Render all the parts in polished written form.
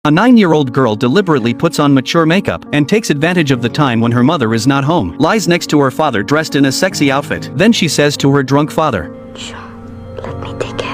A 9-year-old girl deliberately puts on mature makeup and takes advantage of the time when her mother is not home, lies next to her father dressed in a sexy outfit. Then she says to her drunk father, Let me take care.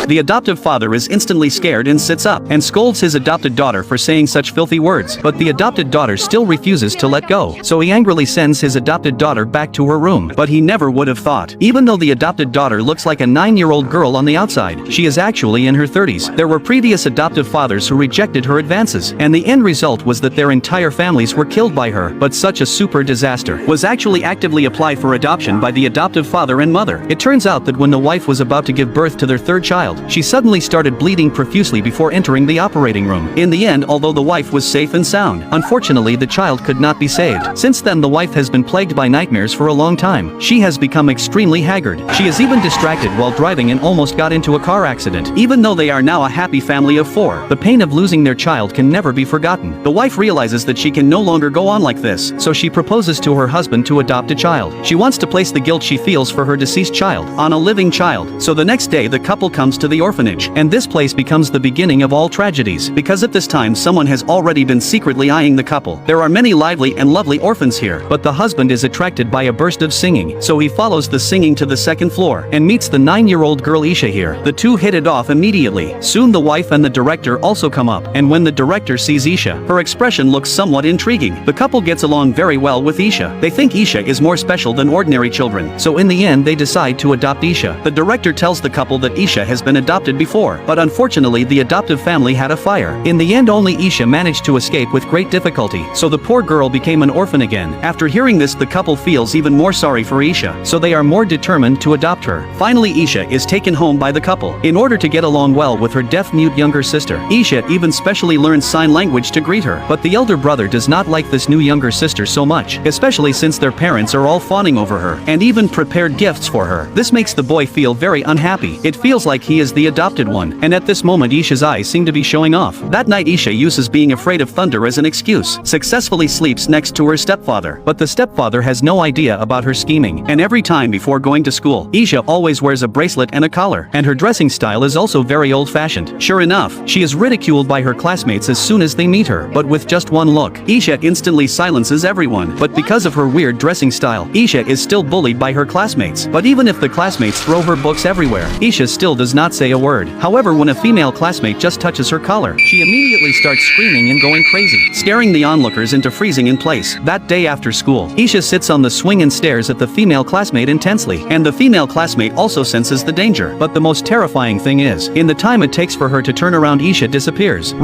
The adoptive father is instantly scared and sits up and scolds his adopted daughter for saying such filthy words, but the adopted daughter still refuses to let go, so he angrily sends his adopted daughter back to her room. But he never would have thought, even though the adopted daughter looks like a 9-year-old girl on the outside, she is actually in her 30s. There were previous adoptive fathers who rejected her advances, and the end result was that their entire families were killed by her. But such a super disaster was actually actively applied for adoption by the adoptive father and mother. It turns out that when the wife was about to give birth to their third child, she suddenly started bleeding profusely before entering the operating room. In the end, although the wife was safe and sound, unfortunately the child could not be saved. Since then the wife has been plagued by nightmares for a long time. She has become extremely haggard. She is even distracted while driving and almost got into a car accident. Even though they are now a happy family of 4, the pain of losing their child can never be forgotten. The wife realizes that she can no longer go on like this, so she proposes to her husband to adopt a child. She wants to place the guilt she feels for her deceased child on a living child. So the next day the couple comes to the orphanage, and this place becomes the beginning of all tragedies, because at this time someone has already been secretly eyeing the couple. There are many lively and lovely orphans here, but the husband is attracted by a burst of singing, so he follows the singing to the second floor and meets the 9-year-old girl Isha here. The two hit it off immediately. Soon the wife and the director also come up, and when the director sees Isha, her expression looks somewhat intriguing. The couple gets along very well with Isha. They think Isha is more special than ordinary children, so in the end they decide to adopt Isha. The director tells the couple that Isha has been adopted before, but unfortunately the adoptive family had a fire. In the end only Isha managed to escape with great difficulty, so the poor girl became an orphan again. After hearing this the couple feels even more sorry for Isha, so they are more determined to adopt her. Finally Isha is taken home by the couple. In order to get along well with her deaf-mute younger sister, Isha even specially learns sign language to greet her. But the elder brother does not like this new younger sister so much, especially since their parents are all fawning over her, and even prepared gifts for her. This makes the boy feel very unhappy. It feels like he is the adopted one, and at this moment Isha's eyes seem to be showing off. That night Isha uses being afraid of thunder as an excuse, successfully sleeps next to her stepfather, but the stepfather has no idea about her scheming, and every time before going to school, Isha always wears a bracelet and a collar, and her dressing style is also very old-fashioned. Sure enough, she is ridiculed by her classmates as soon as they meet her, but with just one look, Isha instantly silences everyone. But because of her weird dressing style, Isha is still bullied by her classmates. But even if the classmates throw her books everywhere, Isha still does not say a word. However, when a female classmate just touches her collar, she immediately starts screaming and going crazy, scaring the onlookers into freezing in place. That day after school, Isha sits on the swing and stares at the female classmate intensely, and the female classmate also senses the danger. But the most terrifying thing is, in the time it takes for her to turn around, Isha disappears.